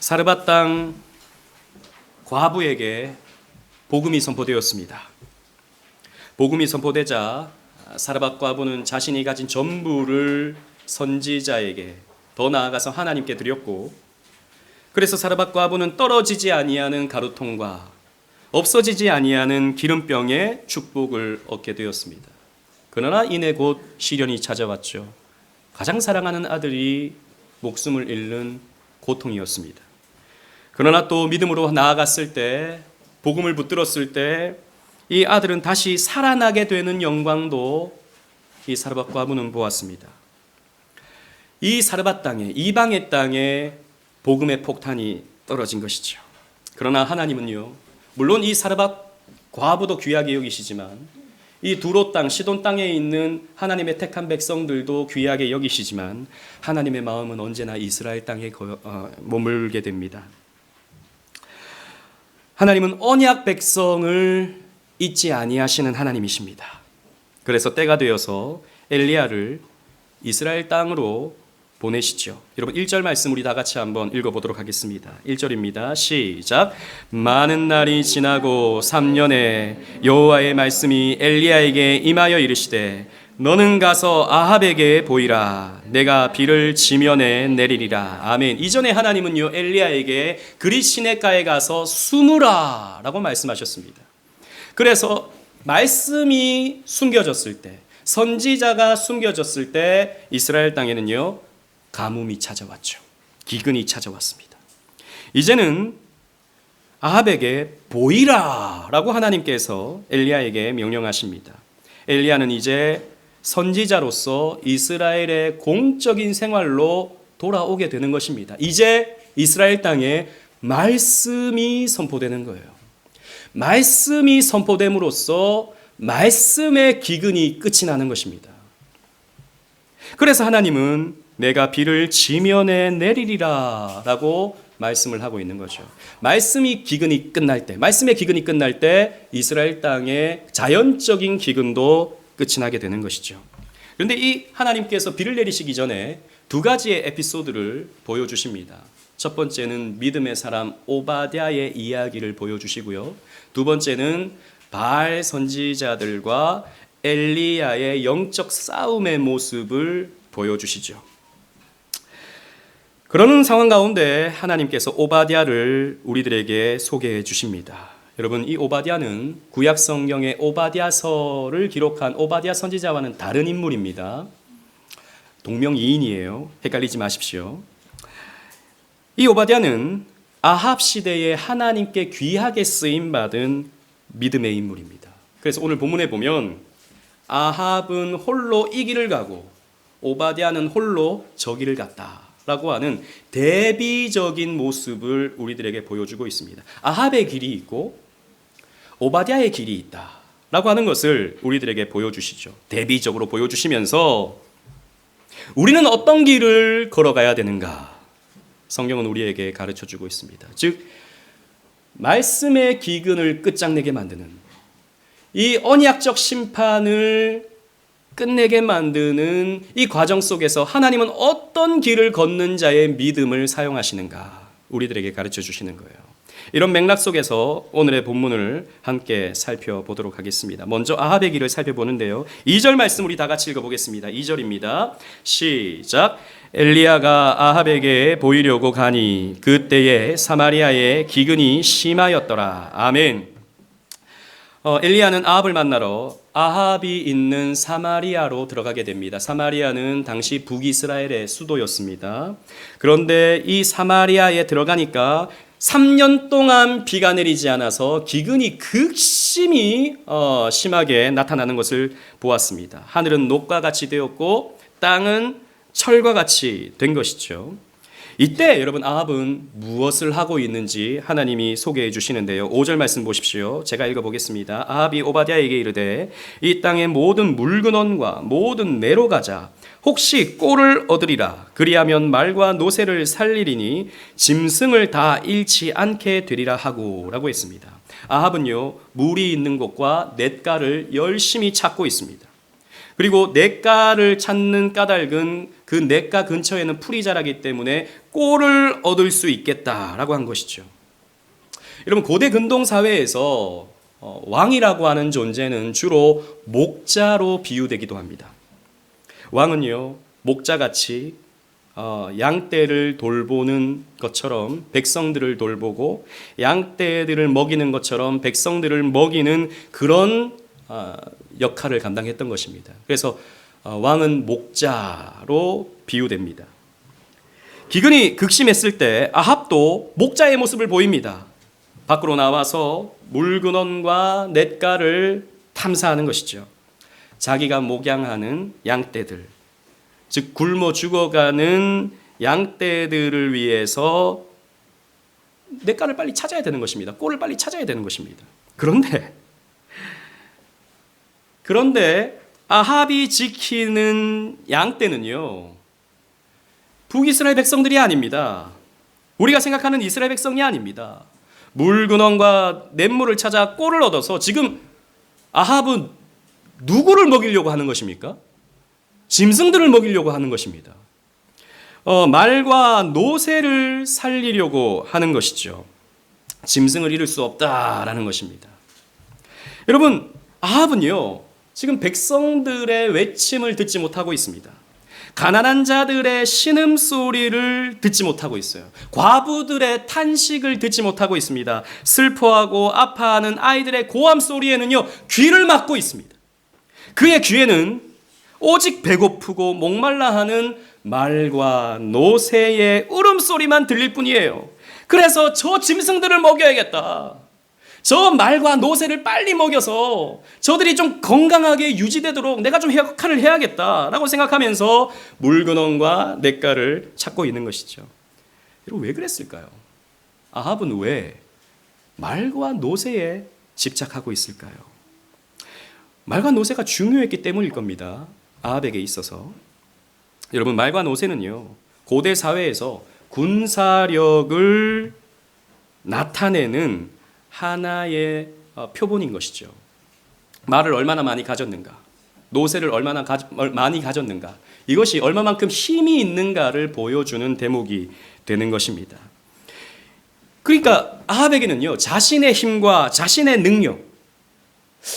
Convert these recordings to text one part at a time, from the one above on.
사르밧 땅 과부에게 복음이 선포되었습니다. 복음이 선포되자 사르밧 과부는 자신이 가진 전부를 선지자에게, 더 나아가서 하나님께 드렸고, 그래서 사르밧 과부는 떨어지지 아니하는 가루통과 없어지지 아니하는 기름병의 축복을 얻게 되었습니다. 그러나 이내 곧 시련이 찾아왔죠. 가장 사랑하는 아들이 목숨을 잃는 고통이었습니다. 그러나 또 믿음으로 나아갔을 때, 복음을 붙들었을 때 이 아들은 다시 살아나게 되는 영광도 이 사르밧 과부는 보았습니다. 이 사르밧 땅에, 이방의 땅에 복음의 폭탄이 떨어진 것이죠. 그러나 하나님은요, 물론 이 사르밧 과부도 귀하게 여기시지만 이 두로 땅, 시돈 땅에 있는 하나님의 택한 백성들도 귀하게 여기시지만 하나님의 마음은 언제나 이스라엘 땅에 머물게 됩니다. 하나님은 언약 백성을 잊지 아니하시는 하나님이십니다. 그래서 때가 되어서 엘리야를 이스라엘 땅으로 보내시죠. 여러분 1절 말씀 우리 다 같이 한번 읽어보도록 하겠습니다. 1절입니다. 시작. 많은 날이 지나고 3년에 여호와의 말씀이 엘리야에게 임하여 이르시되 너는 가서 아합에게 보이라. 내가 비를 지면에 내리리라. 아멘. 이전에 하나님은요, 엘리야에게 그리 시냇가에 가서 숨으라 라고 말씀하셨습니다. 그래서 말씀이 숨겨졌을 때, 선지자가 숨겨졌을 때 이스라엘 땅에는요, 가뭄이 찾아왔죠. 기근이 찾아왔습니다. 이제는 아합에게 보이라 라고 하나님께서 엘리야에게 명령하십니다. 엘리야는 이제 선지자로서 이스라엘의 공적인 생활로 돌아오게 되는 것입니다. 이제 이스라엘 땅에 말씀이 선포되는 거예요. 말씀이 선포됨으로써 말씀의 기근이 끝이 나는 것입니다. 그래서 하나님은 내가 비를 지면에 내리리라 라고 말씀을 하고 있는 거죠. 말씀의 기근이 끝날 때 이스라엘 땅의 자연적인 기근도 끝이 나게 되는 것이죠. 그런데 이 하나님께서 비를 내리시기 전에 두 가지의 에피소드를 보여주십니다. 첫 번째는 믿음의 사람 오바댜의 이야기를 보여주시고요. 두 번째는 바알 선지자들과 엘리야의 영적 싸움의 모습을 보여주시죠. 그러는 상황 가운데 하나님께서 오바댜를 우리들에게 소개해 주십니다. 여러분, 이 오바댜는 구약 성경의 오바댜서를 기록한 오바댜 선지자와는 다른 인물입니다. 동명이인이에요. 헷갈리지 마십시오. 이 오바댜는 아합 시대에 하나님께 귀하게 쓰임 받은 믿음의 인물입니다. 그래서 오늘 본문에 보면 아합은 홀로 이 길을 가고 오바댜는 홀로 저 길을 갔다 라고 하는 대비적인 모습을 우리들에게 보여주고 있습니다. 아합의 길이 있고 오바댜의 길이 있다 라고 하는 것을 우리들에게 보여주시죠. 대비적으로 보여주시면서 우리는 어떤 길을 걸어가야 되는가? 성경은 우리에게 가르쳐주고 있습니다. 즉 말씀의 기근을 끝장내게 만드는, 이 언약적 심판을 끝내게 만드는 이 과정 속에서 하나님은 어떤 길을 걷는 자의 믿음을 사용하시는가 우리들에게 가르쳐 주시는 거예요. 이런 맥락 속에서 오늘의 본문을 함께 살펴보도록 하겠습니다. 먼저 아합의 길을 살펴보는데요. 2절 말씀 우리 다 같이 읽어보겠습니다. 2절입니다. 시작. 엘리야가 아합에게 보이려고 가니 그때에 사마리아의 기근이 심하였더라. 아멘. 엘리야는 아합을 만나러 아합이 있는 사마리아로 들어가게 됩니다. 사마리아는 당시 북이스라엘의 수도였습니다. 그런데 이 사마리아에 들어가니까 3년 동안 비가 내리지 않아서 기근이 극심히 심하게 나타나는 것을 보았습니다. 하늘은 녹과 같이 되었고 땅은 철과 같이 된 것이죠. 이때 여러분 아합은 무엇을 하고 있는지 하나님이 소개해 주시는데요. 5절 말씀 보십시오. 제가 읽어보겠습니다. 아합이 오바댜에게 이르되 이 땅의 모든 물근원과 모든 내로 가자. 혹시 꼴을 얻으리라. 그리하면 말과 노새를 살리리니 짐승을 다 잃지 않게 되리라 하고 라고 했습니다. 아합은요, 물이 있는 곳과 냇가를 열심히 찾고 있습니다. 그리고 냇가를 찾는 까닭은 그 냇가 근처에는 풀이 자라기 때문에 꼴을 얻을 수 있겠다라고 한 것이죠. 여러분, 고대 근동 사회에서 왕이라고 하는 존재는 주로 목자로 비유되기도 합니다. 왕은요, 목자같이 양떼를 돌보는 것처럼 백성들을 돌보고 양떼들을 먹이는 것처럼 백성들을 먹이는 그런 역할을 감당했던 것입니다. 그래서 왕은 목자로 비유됩니다. 기근이 극심했을 때 아합도 목자의 모습을 보입니다. 밖으로 나와서 물근원과 냇가를 탐사하는 것이죠. 자기가 목양하는 양떼들, 즉 굶어 죽어가는 양떼들을 위해서 냇가를 빨리 찾아야 되는 것입니다. 꼴을 빨리 찾아야 되는 것입니다. 그런데 아합이 지키는 양떼는요, 북이스라엘 백성들이 아닙니다. 우리가 생각하는 이스라엘 백성이 아닙니다. 물근원과 냇물을 찾아 꼴을 얻어서 지금 아합은 누구를 먹이려고 하는 것입니까? 짐승들을 먹이려고 하는 것입니다. 말과 노새를 살리려고 하는 것이죠. 짐승을 잃을 수 없다라는 것입니다. 여러분, 아합은요, 지금 백성들의 외침을 듣지 못하고 있습니다. 가난한 자들의 신음소리를 듣지 못하고 있어요. 과부들의 탄식을 듣지 못하고 있습니다. 슬퍼하고 아파하는 아이들의 고함 소리에는요, 귀를 막고 있습니다. 그의 귀에는 오직 배고프고 목말라 하는 말과 노새의 울음소리만 들릴 뿐이에요. 그래서 저 짐승들을 먹여야겠다. 저 말과 노새를 빨리 먹여서 저들이 좀 건강하게 유지되도록 내가 좀 역할을 해야겠다라고 생각하면서 물근원과 냇가를 찾고 있는 것이죠. 여러분, 왜 그랬을까요? 아합은 왜 말과 노새에 집착하고 있을까요? 말과 노새가 중요했기 때문일 겁니다. 아합에게 있어서. 여러분, 말과 노새는요, 고대 사회에서 군사력을 나타내는 하나의 표본인 것이죠. 말을 얼마나 많이 가졌는가, 노새를 얼마나 많이 가졌는가, 이것이 얼마만큼 힘이 있는가를 보여주는 대목이 되는 것입니다. 그러니까 아합에게는요, 자신의 힘과 자신의 능력,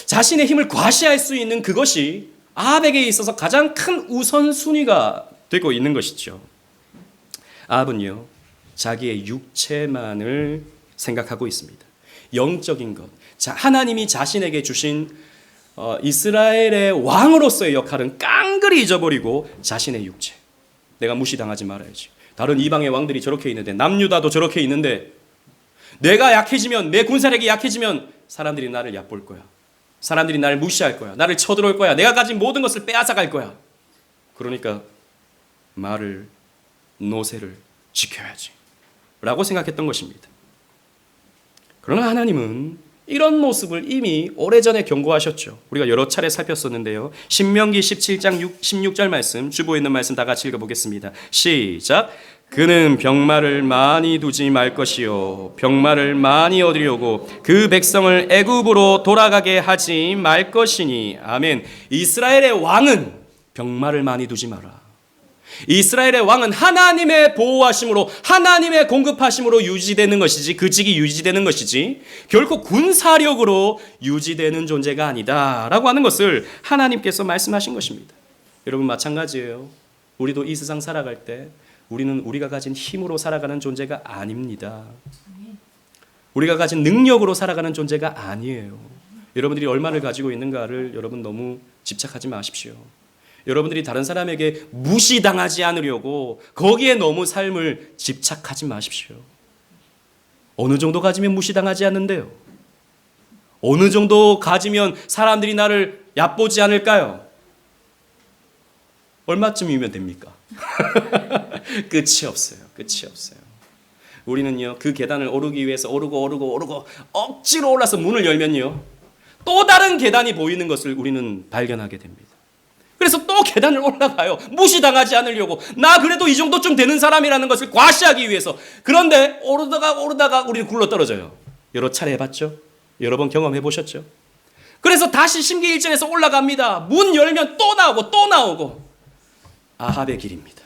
자신의 힘을 과시할 수 있는 그것이 아합에게 있어서 가장 큰 우선순위가 되고 있는 것이죠. 아합은요, 자기의 육체만을 생각하고 있습니다. 영적인 것, 하나님이 자신에게 주신 이스라엘의 왕으로서의 역할은 깡그리 잊어버리고 자신의 육체, 내가 무시당하지 말아야지. 다른 이방의 왕들이 저렇게 있는데, 남유다도 저렇게 있는데, 내가 약해지면, 내 군사력이 약해지면 사람들이 나를 얕볼 거야. 사람들이 나를 무시할 거야. 나를 쳐들어올 거야. 내가 가진 모든 것을 빼앗아갈 거야. 그러니까 말을, 노새를 지켜야지 라고 생각했던 것입니다. 그러나 하나님은 이런 모습을 이미 오래전에 경고하셨죠. 우리가 여러 차례 살폈었는데요. 신명기 17장 16절 말씀, 주보에 있는 말씀 다 같이 읽어보겠습니다. 시작. 그는 병마를 많이 두지 말 것이요 병마를 많이 얻으려고 그 백성을 애굽으로 돌아가게 하지 말 것이니. 아멘. 이스라엘의 왕은 병마를 많이 두지 마라. 이스라엘의 왕은 하나님의 보호하심으로, 하나님의 공급하심으로 유지되는 것이지, 그 직이 유지되는 것이지 결코 군사력으로 유지되는 존재가 아니다 라고 하는 것을 하나님께서 말씀하신 것입니다. 여러분, 마찬가지예요. 우리도 이 세상 살아갈 때 우리는 우리가 가진 힘으로 살아가는 존재가 아닙니다. 우리가 가진 능력으로 살아가는 존재가 아니에요. 여러분들이 얼마를 가지고 있는가를 여러분 너무 집착하지 마십시오. 여러분들이 다른 사람에게 무시당하지 않으려고 거기에 너무 삶을 집착하지 마십시오. 어느 정도 가지면 무시당하지 않는데요? 어느 정도 가지면 사람들이 나를 얕보지 않을까요? 얼마쯤이면 됩니까? 끝이 없어요. 끝이 없어요. 우리는요, 그 계단을 오르기 위해서 오르고 억지로 올라서 문을 열면요, 또 다른 계단이 보이는 것을 우리는 발견하게 됩니다. 그래서 또 계단을 올라가요. 무시당하지 않으려고. 나 그래도 이 정도쯤 되는 사람이라는 것을 과시하기 위해서. 그런데 오르다가 우리는 굴러떨어져요. 여러 차례 해봤죠? 여러 번 경험해보셨죠? 그래서 다시 심기일전에서 올라갑니다. 문 열면 또 나오고. 아합의 길입니다.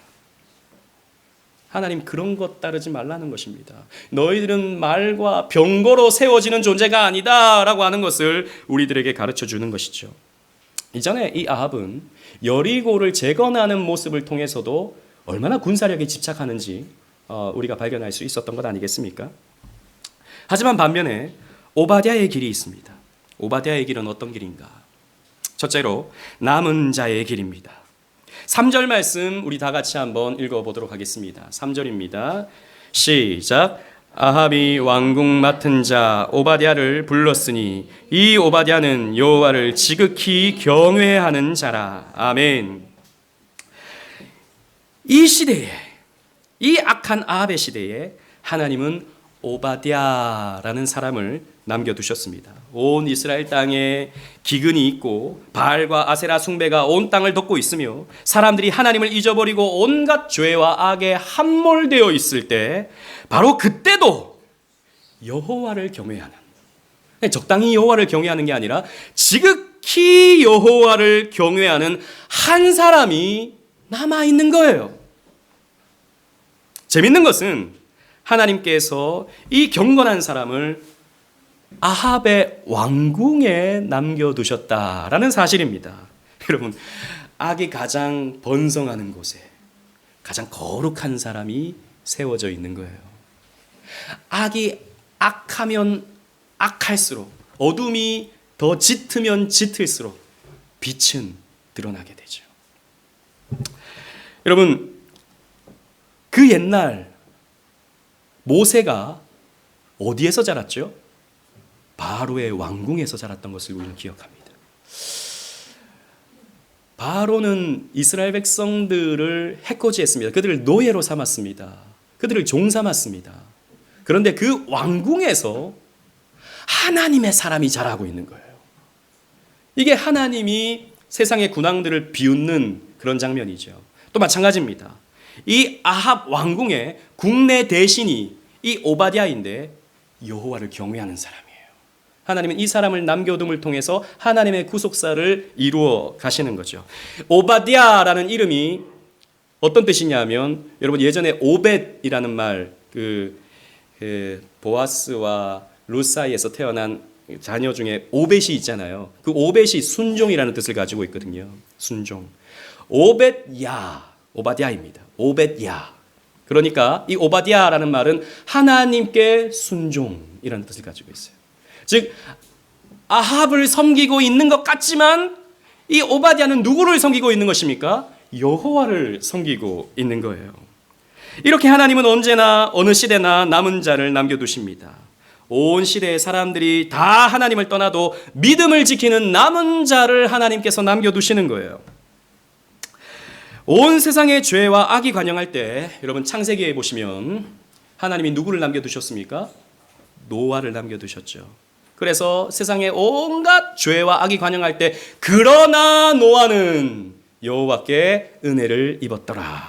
하나님 그런 것 따르지 말라는 것입니다. 너희들은 말과 병거로 세워지는 존재가 아니다 라고 하는 것을 우리들에게 가르쳐 주는 것이죠. 이전에 이 아합은 여리고를 재건하는 모습을 통해서도 얼마나 군사력에 집착하는지 우리가 발견할 수 있었던 것 아니겠습니까? 하지만 반면에 오바댜의 길이 있습니다. 오바댜의 길은 어떤 길인가? 첫째로 남은 자의 길입니다. 3절 말씀 우리 다 같이 한번 읽어보도록 하겠습니다. 3절입니다. 시작. 아합이 왕궁 맡은 자 오바댜를 불렀으니 이 오바댜는 여호와를 지극히 경외하는 자라. 아멘. 이 시대에, 이 악한 아합의 시대에 하나님은 오바댜라는 사람을 남겨두셨습니다. 온 이스라엘 땅에 기근이 있고 바알과 아세라 숭배가 온 땅을 덮고 있으며 사람들이 하나님을 잊어버리고 온갖 죄와 악에 함몰되어 있을 때 바로 그때도 여호와를 경외하는, 적당히 여호와를 경외하는 게 아니라 지극히 여호와를 경외하는 한 사람이 남아있는 거예요. 재밌는 것은 하나님께서 이 경건한 사람을 아합의 왕궁에 남겨두셨다라는 사실입니다. 여러분, 악이 가장 번성하는 곳에 가장 거룩한 사람이 세워져 있는 거예요. 악이 악하면 악할수록, 어둠이 더 짙으면 짙을수록 빛은 드러나게 되죠. 여러분, 그 옛날 모세가 어디에서 자랐죠? 바로의 왕궁에서 자랐던 것을 우리는 기억합니다. 바로는 이스라엘 백성들을 해코지했습니다. 그들을 노예로 삼았습니다. 그들을 종 삼았습니다. 그런데 그 왕궁에서 하나님의 사람이 자라고 있는 거예요. 이게 하나님이 세상의 군왕들을 비웃는 그런 장면이죠. 또 마찬가지입니다. 이 아합 왕궁의 국내 대신이 이 오바댜인데 여호와를 경외하는 사람이에요. 하나님은 이 사람을 남겨둠을 통해서 하나님의 구속사를 이루어 가시는 거죠. 오바댜라는 이름이 어떤 뜻이냐면, 여러분 예전에 오벳이라는 말, 보아스와 룻 사이에서 태어난 자녀 중에 오벳이 있잖아요. 그 오벳이 순종이라는 뜻을 가지고 있거든요. 순종. 오바댜입니다. 오벳야. 그러니까 이 오바댜라는 말은 하나님께 순종이라는 뜻을 가지고 있어요. 즉 아합을 섬기고 있는 것 같지만 이 오바댜는 누구를 섬기고 있는 것입니까? 여호와를 섬기고 있는 거예요. 이렇게 하나님은 언제나 어느 시대나 남은 자를 남겨두십니다. 온 시대의 사람들이 다 하나님을 떠나도 믿음을 지키는 남은 자를 하나님께서 남겨두시는 거예요. 온 세상의 죄와 악이 관영할 때 여러분 창세기에 보시면 하나님이 누구를 남겨두셨습니까? 노아를 남겨두셨죠. 그래서 세상의 온갖 죄와 악이 관영할 때 그러나 노아는 여호와께 은혜를 입었더라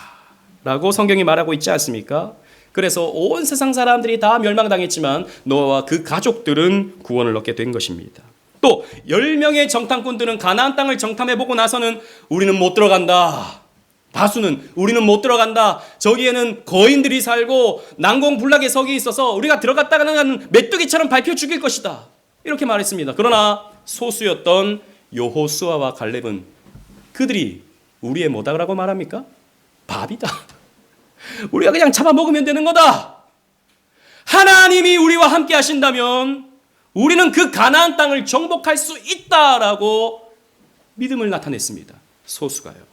라고 성경이 말하고 있지 않습니까? 그래서 온 세상 사람들이 다 멸망당했지만 노아와 그 가족들은 구원을 얻게 된 것입니다. 또 10명의 정탐꾼들은 가나안 땅을 정탐해보고 나서는 우리는 못 들어간다. 다수는 우리는 못 들어간다. 저기에는 거인들이 살고 난공불락의 석이 있어서 우리가 들어갔다가는 메뚜기처럼 밟혀 죽일 것이다. 이렇게 말했습니다. 그러나 소수였던 여호수아와 갈렙은 그들이 우리의 뭐다라고 말합니까? 밥이다. 우리가 그냥 잡아먹으면 되는 거다. 하나님이 우리와 함께 하신다면 우리는 그 가나안 땅을 정복할 수 있다라고 믿음을 나타냈습니다. 소수가요.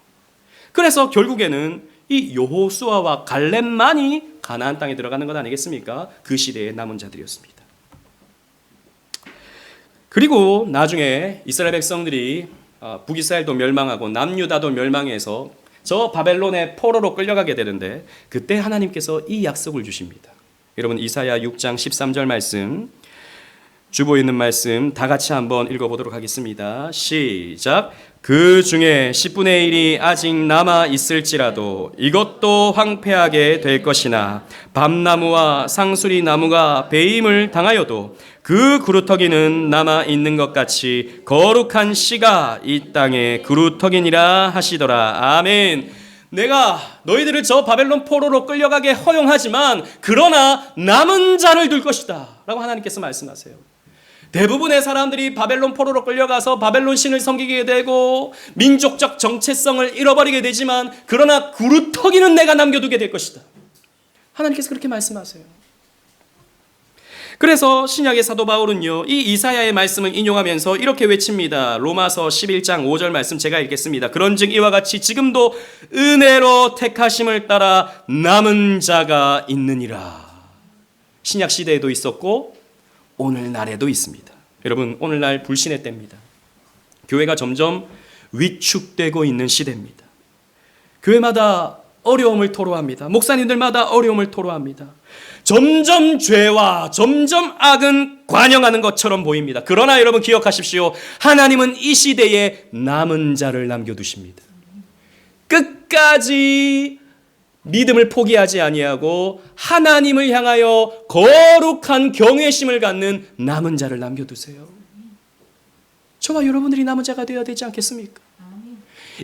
그래서 결국에는 이 여호수아와 갈렙만이 가나안 땅에 들어가는 것 아니겠습니까? 그 시대의 남은 자들이었습니다. 그리고 나중에 이스라엘 백성들이 북이스라엘도 멸망하고 남유다도 멸망해서 저 바벨론의 포로로 끌려가게 되는데 그때 하나님께서 이 약속을 주십니다. 여러분 이사야 6장 13절 말씀, 주보에 있는 말씀 다 같이 한번 읽어보도록 하겠습니다. 시작. 그 중에 10분의 1이 아직 남아 있을지라도 이것도 황폐하게 될 것이나 밤나무와 상수리 나무가 배임을 당하여도 그 그루터기는 남아 있는 것 같이 거룩한 씨가 이 땅에 그루터기니라 하시더라. 아멘. 내가 너희들을 저 바벨론 포로로 끌려가게 허용하지만 그러나 남은 자를 둘 것이다 라고 하나님께서 말씀하세요. 대부분의 사람들이 바벨론 포로로 끌려가서 바벨론 신을 섬기게 되고 민족적 정체성을 잃어버리게 되지만 그러나 구루터기는 내가 남겨두게 될 것이다. 하나님께서 그렇게 말씀하세요. 그래서 신약의 사도 바울은요, 이 이사야의 말씀을 인용하면서 이렇게 외칩니다. 로마서 11장 5절 말씀 제가 읽겠습니다. 그런즉 이와 같이 지금도 은혜로 택하심을 따라 남은 자가 있느니라. 신약 시대에도 있었고 오늘날에도 있습니다. 여러분, 오늘날 불신의 때입니다. 교회가 점점 위축되고 있는 시대입니다. 교회마다 어려움을 토로합니다. 목사님들마다 어려움을 토로합니다. 점점 죄와 점점 악은 관영하는 것처럼 보입니다. 그러나 여러분 기억하십시오. 하나님은 이 시대에 남은 자를 남겨두십니다. 끝까지 믿음을 포기하지 아니하고 하나님을 향하여 거룩한 경외심을 갖는 남은 자를 남겨두세요. 저와 여러분들이 남은 자가 되어야 되지 않겠습니까?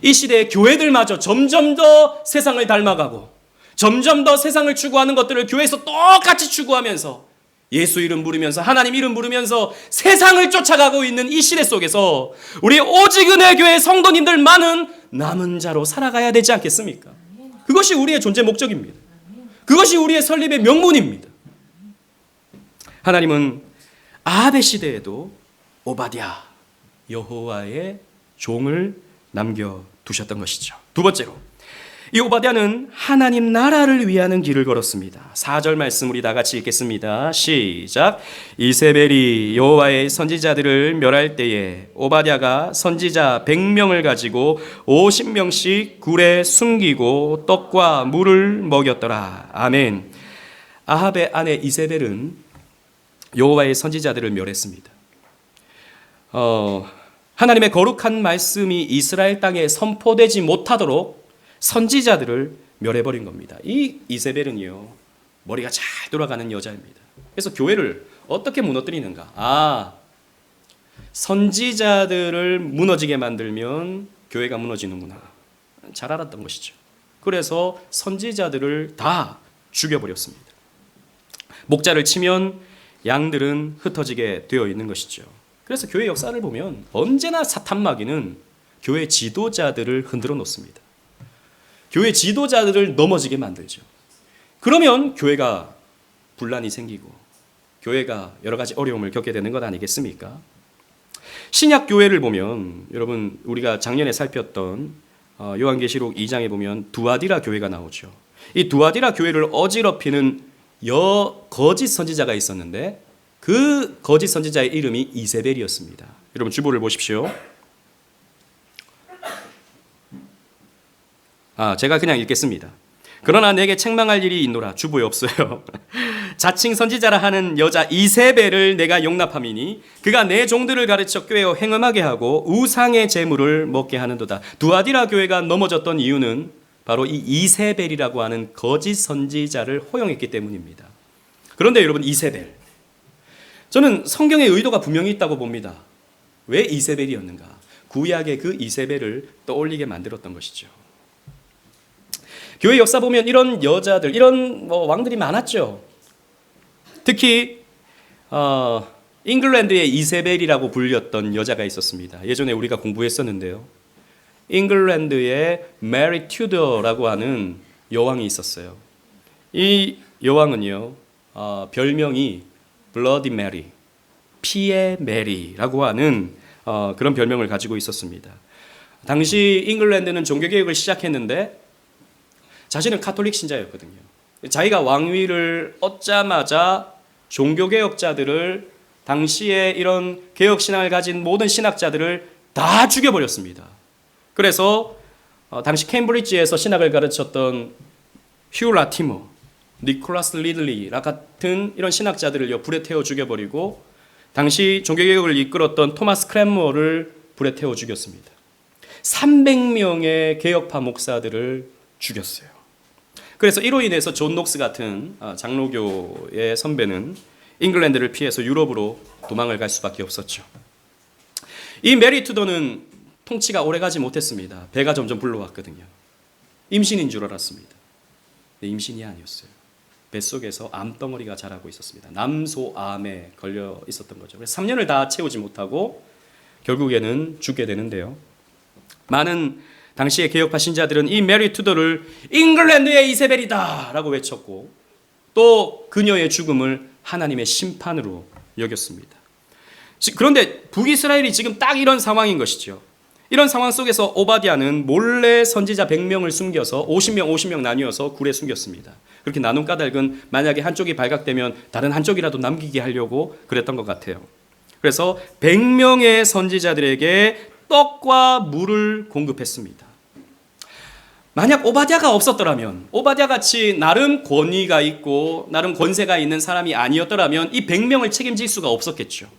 이 시대의 교회들마저 점점 더 세상을 닮아가고 점점 더 세상을 추구하는 것들을 교회에서 똑같이 추구하면서 예수 이름 부르면서 하나님 이름 부르면서 세상을 쫓아가고 있는 이 시대 속에서 우리 오직 은혜 교회 성도님들만은 남은 자로 살아가야 되지 않겠습니까? 그것이 우리의 존재 목적입니다. 그것이 우리의 설립의 명분입니다. 하나님은 아합의 시대에도 오바댜 여호와의 종을 남겨두셨던 것이죠. 두 번째로 이 오바댜는 하나님 나라를 위하는 길을 걸었습니다. 4절 말씀 우리 다 같이 읽겠습니다. 시작. 이세벨이 여호와의 선지자들을 멸할 때에 오바댜가 선지자 100명을 가지고 50명씩 굴에 숨기고 떡과 물을 먹였더라. 아멘. 아합의 아내 이세벨은 여호와의 선지자들을 멸했습니다. 하나님의 거룩한 말씀이 이스라엘 땅에 선포되지 못하도록 선지자들을 멸해버린 겁니다. 이 이세벨은요, 머리가 잘 돌아가는 여자입니다. 그래서 교회를 어떻게 무너뜨리는가? 선지자들을 무너지게 만들면 교회가 무너지는구나. 잘 알았던 것이죠. 그래서 선지자들을 다 죽여버렸습니다. 목자를 치면 양들은 흩어지게 되어 있는 것이죠. 그래서 교회 역사를 보면 언제나 사탄마귀는 교회 지도자들을 흔들어 놓습니다. 교회 지도자들을 넘어지게 만들죠. 그러면 교회가 분란이 생기고 교회가 여러 가지 어려움을 겪게 되는 것 아니겠습니까? 신약 교회를 보면 여러분 우리가 작년에 살폈던 요한계시록 2장에 보면 두아디라 교회가 나오죠. 이 두아디라 교회를 어지럽히는 거짓 선지자가 있었는데 그 거짓 선지자의 이름이 이세벨이었습니다. 여러분 주보를 보십시오. 제가 그냥 읽겠습니다. 그러나 내게 책망할 일이 있노라. 주보에 없어요. 자칭 선지자라 하는 여자 이세벨을 내가 용납함이니 그가 내 종들을 가르쳐 꾀어 행음하게 하고 우상의 제물을 먹게 하는도다. 두아디라 교회가 넘어졌던 이유는 바로 이 이세벨이라고 하는 거짓 선지자를 허용했기 때문입니다. 그런데 여러분 이세벨, 저는 성경의 의도가 분명히 있다고 봅니다. 왜 이세벨이었는가? 구약의 그 이세벨을 떠올리게 만들었던 것이죠. 교회 역사 보면 이런 여자들, 이런 왕들이 많았죠. 특히 잉글랜드의 이세벨이라고 불렸던 여자가 있었습니다. 예전에 우리가 공부했었는데요. 잉글랜드의 메리 튜더라고 하는 여왕이 있었어요. 이 여왕은요, 별명이 블러디 메리, 피의 메리라고 하는 그런 별명을 가지고 있었습니다. 당시 잉글랜드는 종교개혁을 시작했는데 자신은 카톨릭 신자였거든요. 자기가 왕위를 얻자마자 종교개혁자들을, 당시에 이런 개혁신앙을 가진 모든 신학자들을 다 죽여버렸습니다. 그래서 당시 캠브리지에서 신학을 가르쳤던 휴 라티머, 니콜라스 리들리 같은 이런 신학자들을 불에 태워 죽여버리고 당시 종교개혁을 이끌었던 토마스 크랜머를 불에 태워 죽였습니다. 300명의 개혁파 목사들을 죽였어요. 그래서 이로 인해서 존 녹스 같은 장로교의 선배는 잉글랜드를 피해서 유럽으로 도망을 갈 수밖에 없었죠. 이 메리 투더는 통치가 오래가지 못했습니다. 배가 점점 불러왔거든요. 임신인 줄 알았습니다. 근데 임신이 아니었어요. 뱃속에서 암덩어리가 자라고 있었습니다. 남소암에 걸려 있었던 거죠. 그래서 3년을 다 채우지 못하고 결국에는 죽게 되는데요. 많은 당시의 개혁파 신자들은 이 메리 투더를 잉글랜드의 이세벨이다 라고 외쳤고 또 그녀의 죽음을 하나님의 심판으로 여겼습니다. 그런데 북이스라엘이 지금 딱 이런 상황인 것이죠. 이런 상황 속에서 오바댜는 몰래 선지자 100명을 숨겨서 50명 나뉘어서 굴에 숨겼습니다. 그렇게 나눈 까닭은 만약에 한쪽이 발각되면 다른 한쪽이라도 남기게 하려고 그랬던 것 같아요. 그래서 100명의 선지자들에게 떡과 물을 공급했습니다. 만약 오바댜가 없었더라면, 오바댜 같이 나름 권위가 있고 나름 권세가 있는 사람이 아니었더라면 이 100명을 책임질 수가 없었겠죠.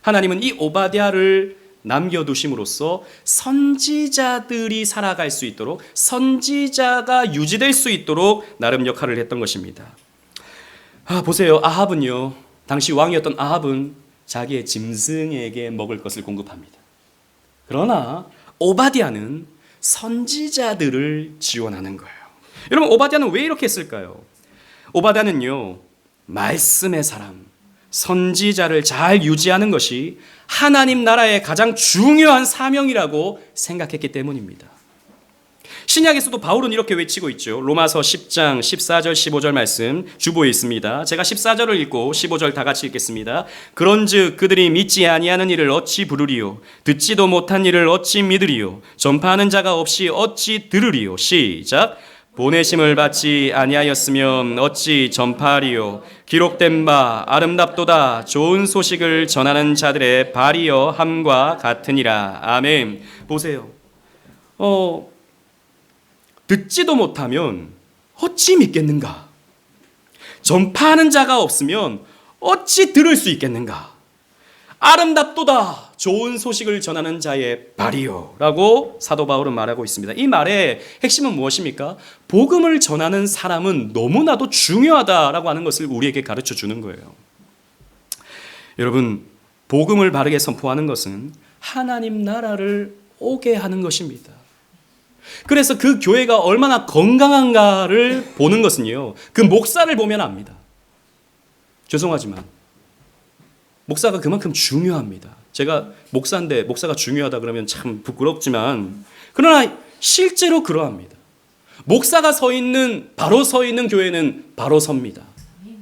하나님은 이 오바댜를 남겨두심으로써 선지자들이 살아갈 수 있도록, 선지자가 유지될 수 있도록 나름 역할을 했던 것입니다. 보세요. 아합은요, 당시 왕이었던 아합은 자기의 짐승에게 먹을 것을 공급합니다. 그러나 오바댜는 선지자들을 지원하는 거예요. 여러분, 오바댜는 왜 이렇게 했을까요? 오바댜는요, 말씀의 사람, 선지자를 잘 유지하는 것이 하나님 나라의 가장 중요한 사명이라고 생각했기 때문입니다. 신약에서도 바울은 이렇게 외치고 있죠. 로마서 10장 14절 15절 말씀 주보에 있습니다. 제가 14절을 읽고 15절 다 같이 읽겠습니다. 그런즉 그들이 믿지 아니하는 일을 어찌 부르리요, 듣지도 못한 일을 어찌 믿으리요, 전파하는 자가 없이 어찌 들으리요. 시작. 보내심을 받지 아니하였으면 어찌 전파하리요. 기록된 바 아름답도다 좋은 소식을 전하는 자들의 발이여 함과 같으니라. 아멘. 보세요. 듣지도 못하면 어찌 믿겠는가? 전파하는 자가 없으면 어찌 들을 수 있겠는가? 아름답도다 좋은 소식을 전하는 자의 발이요 라고 사도 바울은 말하고 있습니다. 이 말의 핵심은 무엇입니까? 복음을 전하는 사람은 너무나도 중요하다라고 하는 것을 우리에게 가르쳐 주는 거예요. 여러분, 복음을 바르게 선포하는 것은 하나님 나라를 오게 하는 것입니다. 그래서 그 교회가 얼마나 건강한가를 보는 것은요, 그 목사를 보면 압니다. 죄송하지만 목사가 그만큼 중요합니다. 제가 목사인데 목사가 중요하다 그러면 참 부끄럽지만, 그러나 실제로 그러합니다. 목사가 바로 서 있는 교회는 바로 섭니다.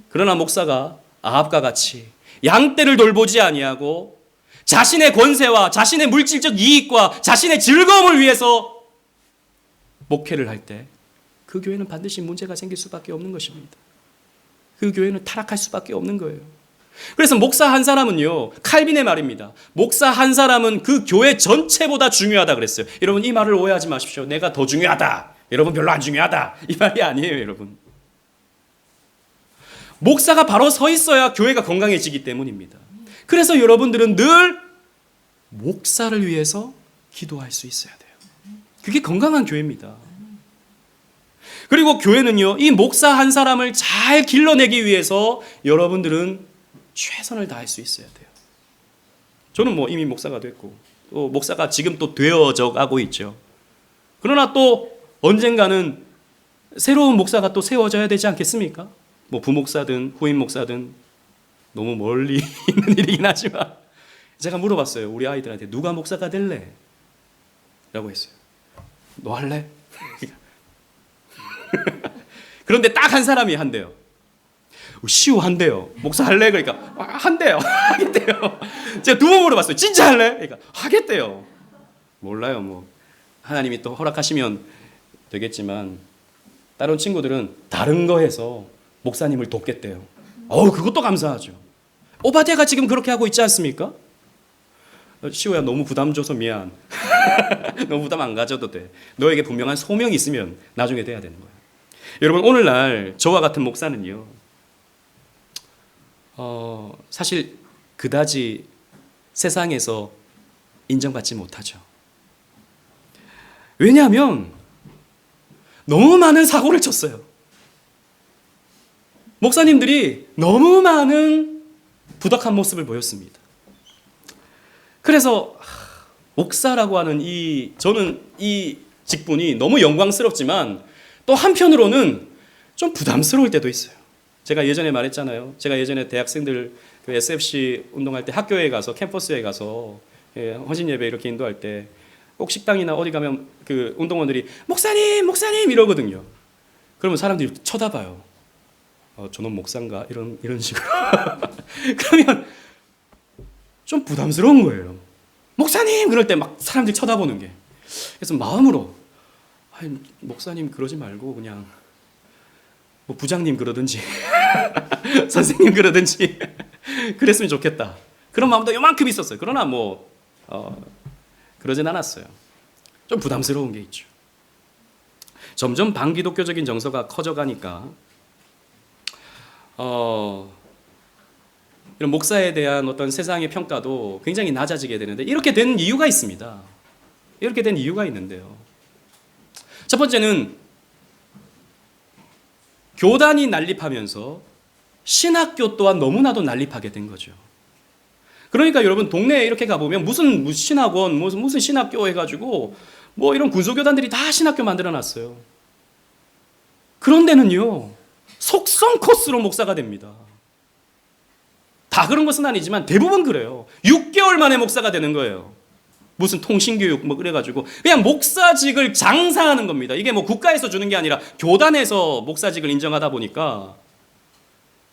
그러나 목사가 아합과 같이 양떼를 돌보지 아니하고 자신의 권세와 자신의 물질적 이익과 자신의 즐거움을 위해서 목회를 할 때 그 교회는 반드시 문제가 생길 수밖에 없는 것입니다. 그 교회는 타락할 수밖에 없는 거예요. 그래서 목사 한 사람은요, 칼빈의 말입니다. 목사 한 사람은 그 교회 전체보다 중요하다 그랬어요. 여러분, 이 말을 오해하지 마십시오. 내가 더 중요하다, 여러분 별로 안 중요하다, 이 말이 아니에요. 여러분, 목사가 바로 서 있어야 교회가 건강해지기 때문입니다. 그래서 여러분들은 늘 목사를 위해서 기도할 수 있어야 돼요. 그게 건강한 교회입니다. 그리고 교회는요, 이 목사 한 사람을 잘 길러내기 위해서 여러분들은 최선을 다할 수 있어야 돼요. 저는 이미 목사가 됐고, 또 목사가 지금 또 되어져 가고 있죠. 그러나 또 언젠가는 새로운 목사가 또 세워져야 되지 않겠습니까? 부목사든 후임 목사든 너무 멀리 있는 일이긴 하지만, 제가 물어봤어요. 우리 아이들한테 누가 목사가 될래? 라고 했어요. 너 할래? 그런데 딱 한 사람이 한대요. 시우 한대요. 목사 할래? 그러니까 한대요. 하겠대요. 제가 두 번 물어봤어요. 진짜 할래? 그러니까 하겠대요. 몰라요. 하나님이 또 허락하시면 되겠지만, 다른 친구들은 다른 거 해서 목사님을 돕겠대요. 그것도 감사하죠. 오바댜가 지금 그렇게 하고 있지 않습니까? 시우야, 너무 부담 줘서 미안. 너무 부담 안 가져도 돼. 너에게 분명한 소명이 있으면 나중에 돼야 되는 거야. 여러분, 오늘날 저와 같은 목사는요, 사실 그다지 세상에서 인정받지 못하죠. 왜냐하면 너무 많은 사고를 쳤어요. 목사님들이 너무 많은 부덕한 모습을 보였습니다. 그래서 목사라고 하는 저는 이 직분이 너무 영광스럽지만 또 한편으로는 좀 부담스러울 때도 있어요. 제가 예전에 말했잖아요. 제가 예전에 대학생들 그 SFC 운동할 때 학교에 가서 캠퍼스에 가서 헌신 예배 이렇게 인도할 때 꼭 식당이나 어디 가면 그 운동원들이 목사님 이러거든요. 그러면 사람들이 쳐다봐요. 저놈 목사인가 이런 식으로. 그러면 좀 부담스러운 거예요. 목사님 그럴 때 막 사람들이 쳐다보는 게. 그래서 마음으로 목사님 그러지 말고 그냥 뭐 부장님 그러든지 선생님 그러든지 그랬으면 좋겠다. 그런 마음도 요만큼 있었어요. 그러나 그러진 않았어요. 좀 부담스러운 게 있죠. 점점 반기독교적인 정서가 커져가니까 이런 목사에 대한 어떤 세상의 평가도 굉장히 낮아지게 되는데 이렇게 된 이유가 있습니다. 이렇게 된 이유가 있는데요. 첫 번째는 교단이 난립하면서 신학교 또한 너무나도 난립하게 된 거죠. 그러니까 여러분 동네에 이렇게 가보면 무슨 신학원 무슨 신학교 해가지고 이런 군소교단들이 다 신학교 만들어놨어요. 그런 데는요 속성 코스로 목사가 됩니다. 다 그런 것은 아니지만 대부분 그래요. 6개월 만에 목사가 되는 거예요. 무슨 통신교육 그래가지고 그냥 목사직을 장사하는 겁니다. 이게 국가에서 주는 게 아니라 교단에서 목사직을 인정하다 보니까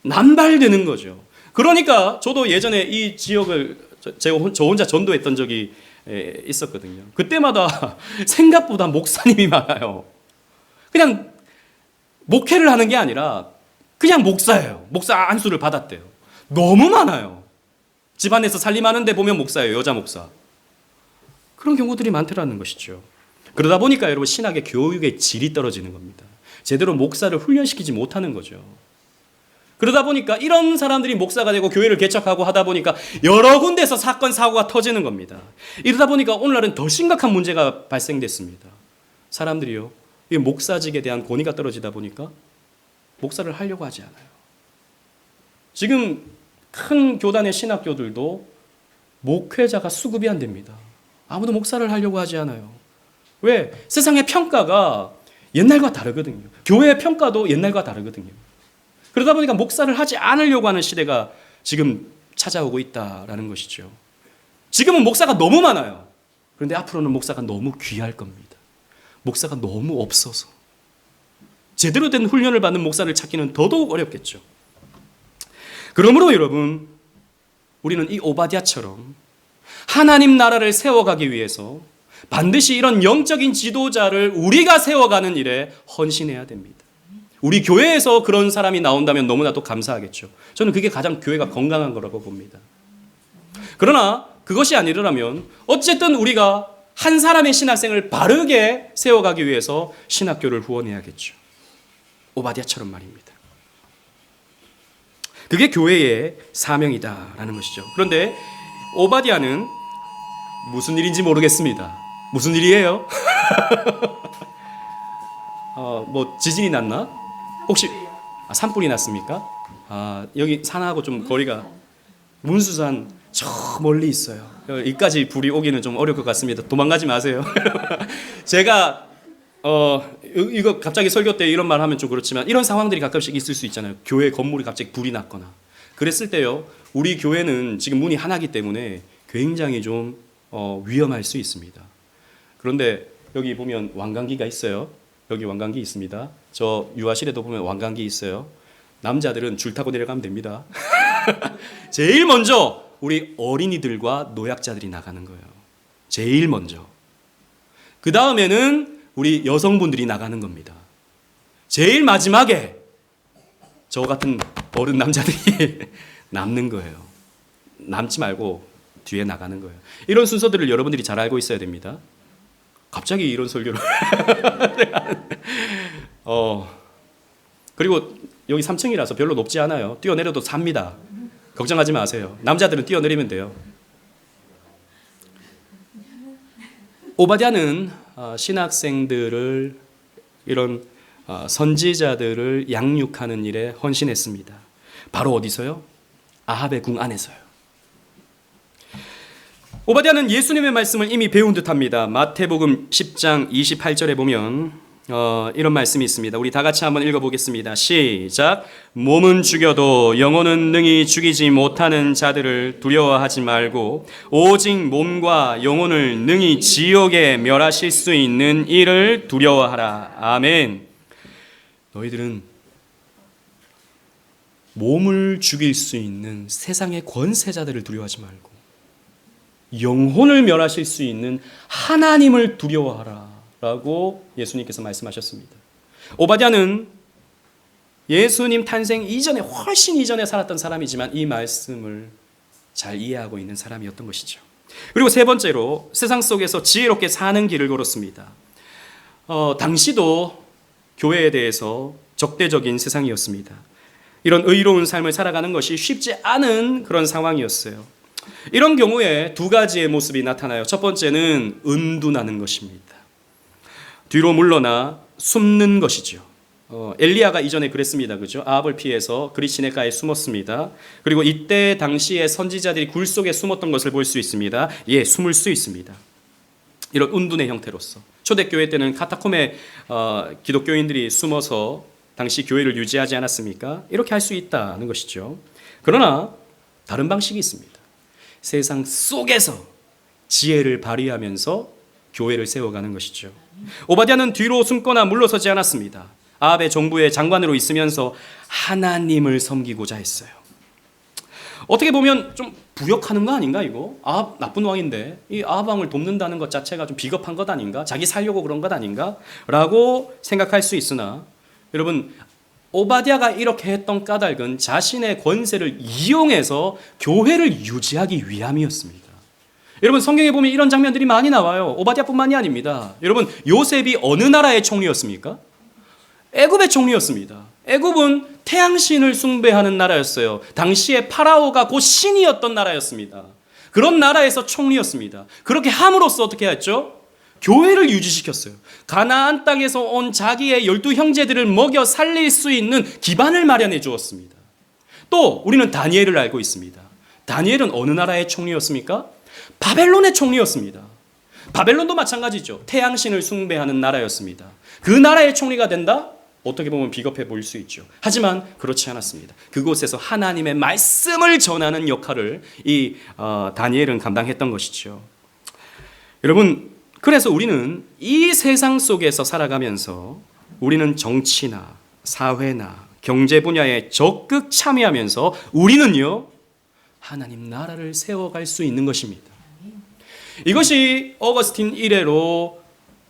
남발되는 거죠. 그러니까 저도 예전에 이 지역을 저 혼자 전도했던 적이 있었거든요. 그때마다 생각보다 목사님이 많아요. 그냥 목회를 하는 게 아니라 그냥 목사예요. 목사 안수를 받았대요. 너무 많아요. 집안에서 살림하는데 보면 목사예요. 여자 목사. 그런 경우들이 많더라는 것이죠. 그러다 보니까 여러분 신학의 교육의 질이 떨어지는 겁니다. 제대로 목사를 훈련시키지 못하는 거죠. 그러다 보니까 이런 사람들이 목사가 되고 교회를 개척하고 하다 보니까 여러 군데서 사건 사고가 터지는 겁니다. 이러다 보니까 오늘날은 더 심각한 문제가 발생됐습니다. 사람들이요 이 목사직에 대한 권위가 떨어지다 보니까 목사를 하려고 하지 않아요. 지금 큰 교단의 신학교들도 목회자가 수급이 안 됩니다. 아무도 목사를 하려고 하지 않아요. 왜? 세상의 평가가 옛날과 다르거든요. 교회의 평가도 옛날과 다르거든요. 그러다 보니까 목사를 하지 않으려고 하는 시대가 지금 찾아오고 있다라는 것이죠. 지금은 목사가 너무 많아요. 그런데 앞으로는 목사가 너무 귀할 겁니다. 목사가 너무 없어서 제대로 된 훈련을 받는 목사를 찾기는 더더욱 어렵겠죠. 그러므로 여러분 우리는 이 오바댜처럼 하나님 나라를 세워가기 위해서 반드시 이런 영적인 지도자를 우리가 세워가는 일에 헌신해야 됩니다. 우리 교회에서 그런 사람이 나온다면 너무나도 감사하겠죠. 저는 그게 가장 교회가 건강한 거라고 봅니다. 그러나 그것이 아니라면 어쨌든 우리가 한 사람의 신학생을 바르게 세워가기 위해서 신학교를 후원해야겠죠. 오바댜처럼 말입니다. 그게 교회의 사명이다라는 것이죠. 그런데 오바댜는 무슨 일인지 모르겠습니다. 무슨 일이에요? 지진이 났나? 혹시 산불이 났습니까? 여기 산하고 좀 거리가 문수산 저 멀리 있어요. 여기까지 불이 오기는 좀 어려울 것 같습니다. 도망가지 마세요. 제가 이거 갑자기 설교 때 이런 말 하면 좀 그렇지만 이런 상황들이 가끔씩 있을 수 있잖아요. 교회 건물이 갑자기 불이 났거나 그랬을 때요. 우리 교회는 지금 문이 하나이기 때문에 굉장히 좀 위험할 수 있습니다. 그런데 여기 보면 왕관기가 있어요. 여기 왕관기 있습니다. 저 유아실에도 보면 왕관기 있어요. 남자들은 줄 타고 내려가면 됩니다. 제일 먼저 우리 어린이들과 노약자들이 나가는 거예요. 제일 먼저. 그 다음에는 우리 여성분들이 나가는 겁니다. 제일 마지막에 저 같은 어른 남자들이 남는 거예요. 남지 말고 뒤에 나가는 거예요. 이런 순서들을 여러분들이 잘 알고 있어야 됩니다. 갑자기 이런 설교를 그리고 여기 3층이라서 별로 높지 않아요. 뛰어내려도 삽니다. 걱정하지 마세요. 남자들은 뛰어내리면 돼요. 오바댜는 신학생들을 이런 선지자들을 양육하는 일에 헌신했습니다. 바로 어디서요? 아합의 궁 안에서요. 오바댜는 예수님의 말씀을 이미 배운 듯합니다. 마태복음 10장 28절에 보면 이런 말씀이 있습니다. 우리 다 같이 한번 읽어보겠습니다. 시작. 몸은 죽여도 영혼은 능히 죽이지 못하는 자들을 두려워하지 말고 오직 몸과 영혼을 능히 지옥에 멸하실 수 있는 이를 두려워하라. 아멘. 너희들은 몸을 죽일 수 있는 세상의 권세자들을 두려워하지 말고 영혼을 멸하실 수 있는 하나님을 두려워하라 라고 예수님께서 말씀하셨습니다. 오바댜는 예수님 탄생 이전에 훨씬 이전에 살았던 사람이지만 이 말씀을 잘 이해하고 있는 사람이었던 것이죠. 그리고 세 번째로 세상 속에서 지혜롭게 사는 길을 걸었습니다. 당시도 교회에 대해서 적대적인 세상이었습니다. 이런 의로운 삶을 살아가는 것이 쉽지 않은 그런 상황이었어요. 이런 경우에 두 가지의 모습이 나타나요. 첫 번째는 은둔하는 것입니다. 뒤로 물러나 숨는 것이죠. 엘리야가 이전에 그랬습니다. 그죠? 아합을 피해서 그리 시내가에 숨었습니다. 그리고 이때 당시에 선지자들이 굴 속에 숨었던 것을 볼 수 있습니다. 예, 숨을 수 있습니다. 이런 은둔의 형태로서. 초대교회 때는 카타콤에 기독교인들이 숨어서 당시 교회를 유지하지 않았습니까? 이렇게 할 수 있다는 것이죠. 그러나 다른 방식이 있습니다. 세상 속에서 지혜를 발휘하면서 교회를 세워가는 것이죠. 오바댜는 뒤로 숨거나 물러서지 않았습니다. 아합의 정부의 장관으로 있으면서 하나님을 섬기고자 했어요. 어떻게 보면 좀 부역하는 거 아닌가 이거? 아합 나쁜 왕인데 이 아합 왕을 돕는다는 것 자체가 좀 비겁한 것 아닌가? 자기 살려고 그런 것 아닌가? 라고 생각할 수 있으나 여러분 오바댜가 이렇게 했던 까닭은 자신의 권세를 이용해서 교회를 유지하기 위함이었습니다. 여러분 성경에 보면 이런 장면들이 많이 나와요. 오바댜뿐만이 아닙니다. 여러분 요셉이 어느 나라의 총리였습니까? 애굽의 총리였습니다. 애굽은 태양신을 숭배하는 나라였어요. 당시에 파라오가 곧 신이었던 나라였습니다. 그런 나라에서 총리였습니다. 그렇게 함으로써 어떻게 했죠? 교회를 유지시켰어요. 가나안 땅에서 온 자기의 12 형제들을 먹여 살릴 수 있는 기반을 마련해 주었습니다. 또 우리는 다니엘을 알고 있습니다. 다니엘은 어느 나라의 총리였습니까? 바벨론의 총리였습니다. 바벨론도 마찬가지죠. 태양신을 숭배하는 나라였습니다. 그 나라의 총리가 된다? 어떻게 보면 비겁해 보일 수 있죠. 하지만 그렇지 않았습니다. 그곳에서 하나님의 말씀을 전하는 역할을 이 다니엘은 감당했던 것이죠. 여러분 그래서 우리는 이 세상 속에서 살아가면서 우리는 정치나 사회나 경제 분야에 적극 참여하면서 우리는요 하나님 나라를 세워갈 수 있는 것입니다. 이것이 어거스틴 이래로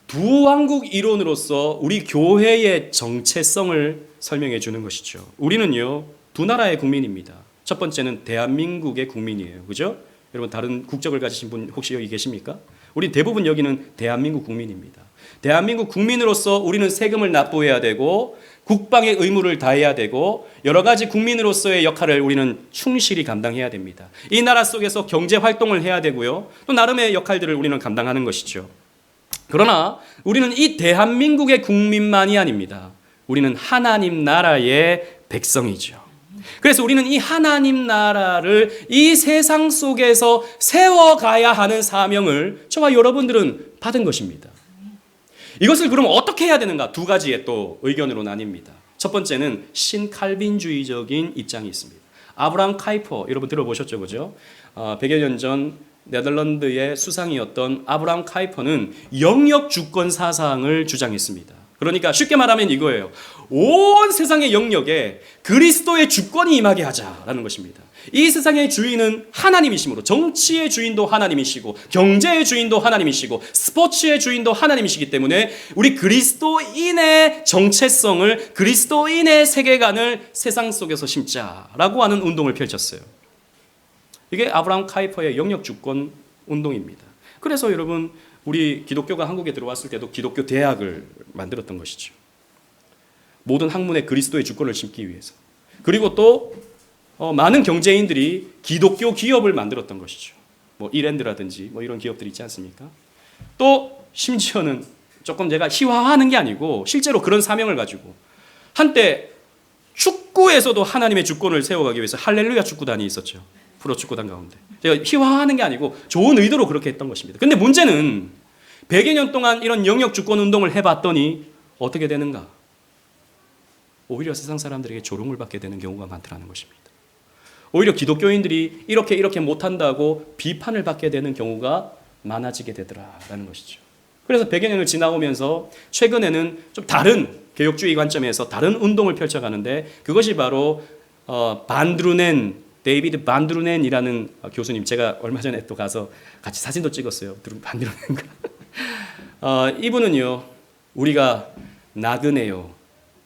두 왕국 이론으로서 우리 교회의 정체성을 설명해 주는 것이죠. 우리는요 두 나라의 국민입니다. 첫 번째는 대한민국의 국민이에요. 그죠? 여러분 다른 국적을 가지신 분 혹시 여기 계십니까? 우리 대부분 여기는 대한민국 국민입니다. 대한민국 국민으로서 우리는 세금을 납부해야 되고 국방의 의무를 다해야 되고 여러 가지 국민으로서의 역할을 우리는 충실히 감당해야 됩니다. 이 나라 속에서 경제 활동을 해야 되고요. 또 나름의 역할들을 우리는 감당하는 것이죠. 그러나 우리는 이 대한민국의 국민만이 아닙니다. 우리는 하나님 나라의 백성이죠. 그래서 우리는 이 하나님 나라를 이 세상 속에서 세워가야 하는 사명을 저와 여러분들은 받은 것입니다. 이것을 그럼 어떻게 해야 되는가? 두 가지의 또 의견으로 나뉩니다. 첫 번째는 신칼빈주의적인 입장이 있습니다. 아브라함 카이퍼 여러분 들어보셨죠? 그죠? 100여 년 전 네덜란드의 수상이었던 아브라함 카이퍼는 영역 주권 사상을 주장했습니다. 그러니까 쉽게 말하면 이거예요. 온 세상의 영역에 그리스도의 주권이 임하게 하자라는 것입니다. 이 세상의 주인은 하나님이시므로 정치의 주인도 하나님이시고 경제의 주인도 하나님이시고 스포츠의 주인도 하나님이시기 때문에 우리 그리스도인의 정체성을 그리스도인의 세계관을 세상 속에서 심자라고 하는 운동을 펼쳤어요. 이게 아브라함 카이퍼의 영역 주권 운동입니다. 그래서 여러분 우리 기독교가 한국에 들어왔을 때도 기독교 대학을 만들었던 것이죠. 모든 학문에 그리스도의 주권을 심기 위해서. 그리고 또 많은 경제인들이 기독교 기업을 만들었던 것이죠. 뭐 이랜드라든지 뭐 이런 기업들이 있지 않습니까? 또 심지어는 조금 제가 희화화하는 게 아니고 실제로 그런 사명을 가지고 한때 축구에서도 하나님의 주권을 세워가기 위해서 할렐루야 축구단이 있었죠. 프로축구단 가운데. 제가 희화화하는 게 아니고 좋은 의도로 그렇게 했던 것입니다. 근데 문제는 100여 년 동안 이런 영역 주권 운동을 해봤더니 어떻게 되는가? 오히려 세상 사람들에게 조롱을 받게 되는 경우가 많다는 것입니다. 오히려 기독교인들이 이렇게 못한다고 비판을 받게 되는 경우가 많아지게 되더라라는 것이죠. 그래서 100여 년을 지나오면서 최근에는 좀 다른 개혁주의 관점에서 다른 운동을 펼쳐가는데 그것이 바로 데이비드 반드루넨이라는 교수님, 제가 얼마 전에 또 가서 같이 사진도 찍었어요. 반드루넨과 이분은요, 우리가 나그네요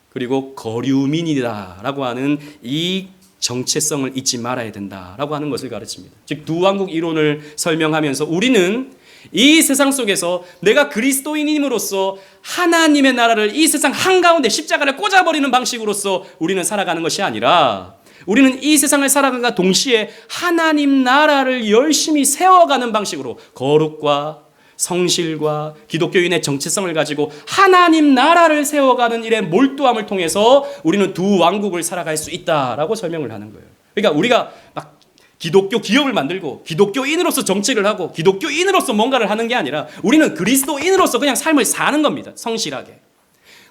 그리고 거류민이다라고 하는 이 정체성을 잊지 말아야 된다라고 하는 것을 가르칩니다. 즉 두 왕국 이론을 설명하면서 우리는 이 세상 속에서 내가 그리스도인임으로써 하나님의 나라를 이 세상 한가운데 십자가를 꽂아버리는 방식으로서 우리는 살아가는 것이 아니라 우리는 이 세상을 살아가가 동시에 하나님 나라를 열심히 세워가는 방식으로 거룩과 성실과 기독교인의 정체성을 가지고 하나님 나라를 세워가는 일에 몰두함을 통해서 우리는 두 왕국을 살아갈 수 있다라고 설명을 하는 거예요. 그러니까 우리가 막 기독교 기업을 만들고 기독교인으로서 정치를 하고 기독교인으로서 뭔가를 하는 게 아니라 우리는 그리스도인으로서 그냥 삶을 사는 겁니다. 성실하게.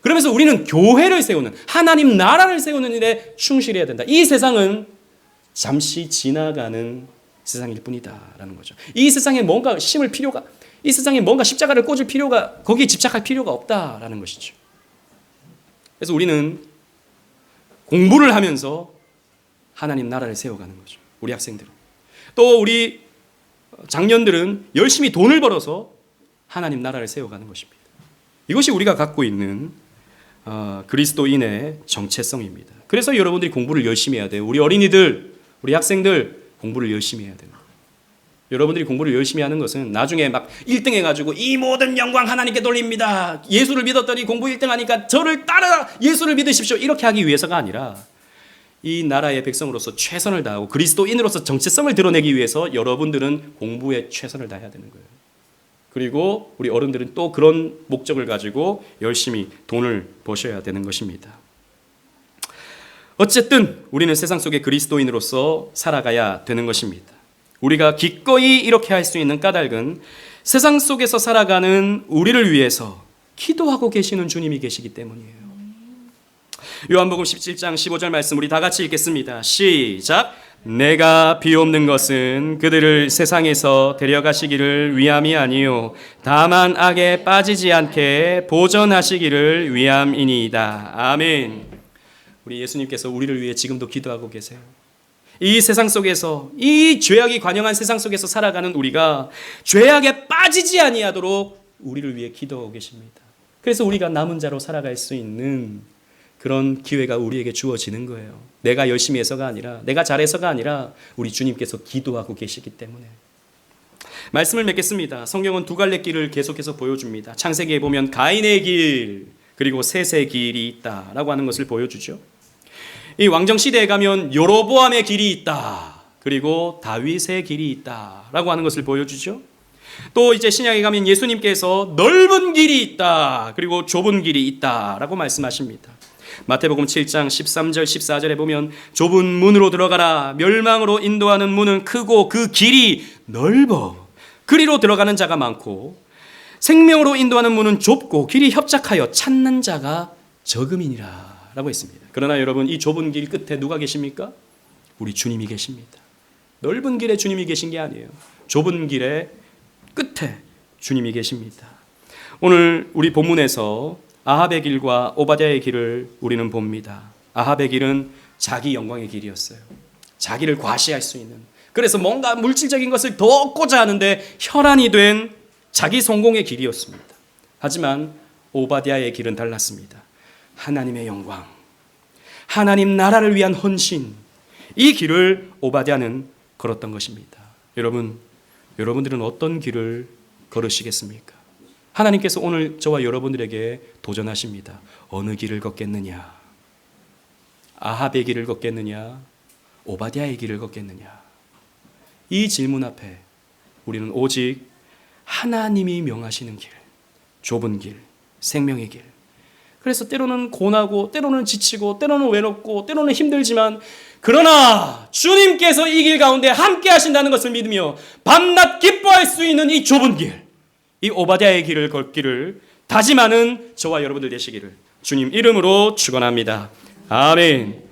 그러면서 우리는 교회를 세우는 하나님 나라를 세우는 일에 충실해야 된다. 이 세상은 잠시 지나가는 세상일 뿐이다라는 거죠. 이 세상에 뭔가 심을 필요가, 이 세상에 뭔가 십자가를 꽂을 필요가, 거기에 집착할 필요가 없다라는 것이죠. 그래서 우리는 공부를 하면서 하나님 나라를 세워가는 거죠. 우리 학생들은. 또 우리 장년들은 열심히 돈을 벌어서 하나님 나라를 세워가는 것입니다. 이것이 우리가 갖고 있는 그리스도인의 정체성입니다. 그래서 여러분들이 공부를 열심히 해야 돼요. 우리 어린이들, 우리 학생들 공부를 열심히 해야 돼요. 여러분들이 공부를 열심히 하는 것은 나중에 막 1등 해가지고 이 모든 영광 하나님께 돌립니다. 예수를 믿었더니 공부 1등 하니까 저를 따라 예수를 믿으십시오. 이렇게 하기 위해서가 아니라 이 나라의 백성으로서 최선을 다하고 그리스도인으로서 정체성을 드러내기 위해서 여러분들은 공부에 최선을 다해야 되는 거예요. 그리고 우리 어른들은 또 그런 목적을 가지고 열심히 돈을 버셔야 되는 것입니다. 어쨌든 우리는 세상 속의 그리스도인으로서 살아가야 되는 것입니다. 우리가 기꺼이 이렇게 할 수 있는 까닭은 세상 속에서 살아가는 우리를 위해서 기도하고 계시는 주님이 계시기 때문이에요. 요한복음 17장 15절 말씀 우리 다 같이 읽겠습니다. 시작. 내가 비옵는 것은 그들을 세상에서 데려가시기를 위함이 아니요 다만 악에 빠지지 않게 보전하시기를 위함이니이다. 아멘. 우리 예수님께서 우리를 위해 지금도 기도하고 계세요. 이 세상 속에서, 이 죄악이 관영한 세상 속에서 살아가는 우리가 죄악에 빠지지 아니하도록 우리를 위해 기도하고 계십니다. 그래서 우리가 남은 자로 살아갈 수 있는 그런 기회가 우리에게 주어지는 거예요. 내가 열심히 해서가 아니라, 내가 잘해서가 아니라 우리 주님께서 기도하고 계시기 때문에. 말씀을 맺겠습니다. 성경은 두 갈래 길을 계속해서 보여줍니다. 창세기에 보면 가인의 길 그리고 셋의 길이 있다라고 하는 것을 보여주죠. 이 왕정 시대에 가면 여로보암의 길이 있다. 그리고 다윗의 길이 있다라고 하는 것을 보여주죠. 또 이제 신약에 가면 예수님께서 넓은 길이 있다. 그리고 좁은 길이 있다라고 말씀하십니다. 마태복음 7장 13절 14절에 보면 좁은 문으로 들어가라. 멸망으로 인도하는 문은 크고 그 길이 넓어. 그리로 들어가는 자가 많고 생명으로 인도하는 문은 좁고 길이 협착하여 찾는 자가 적음이니라 라고 했습니다. 그러나 여러분, 이 좁은 길 끝에 누가 계십니까? 우리 주님이 계십니다. 넓은 길에 주님이 계신 게 아니에요. 좁은 길의 끝에 주님이 계십니다. 오늘 우리 본문에서 아합의 길과 오바댜의 길을 우리는 봅니다. 아합의 길은 자기 영광의 길이었어요. 자기를 과시할 수 있는, 그래서 뭔가 물질적인 것을 더 얻고자 하는데 혈안이 된 자기 성공의 길이었습니다. 하지만 오바댜의 길은 달랐습니다. 하나님의 영광, 하나님 나라를 위한 헌신, 이 길을 오바댜는 걸었던 것입니다. 여러분들은 어떤 길을 걸으시겠습니까? 하나님께서 오늘 저와 여러분들에게 도전하십니다. 어느 길을 걷겠느냐? 아합의 길을 걷겠느냐? 오바댜의 길을 걷겠느냐? 이 질문 앞에 우리는 오직 하나님이 명하시는 길, 좁은 길, 생명의 길, 그래서 때로는 고나고 때로는 지치고 때로는 외롭고 때로는 힘들지만 그러나 주님께서 이 길 가운데 함께 하신다는 것을 믿으며 밤낮 기뻐할 수 있는 이 좁은 길, 이 오바댜의 길을 걷기를 다짐하는 저와 여러분들 되시기를 주님 이름으로 축원합니다. 아멘.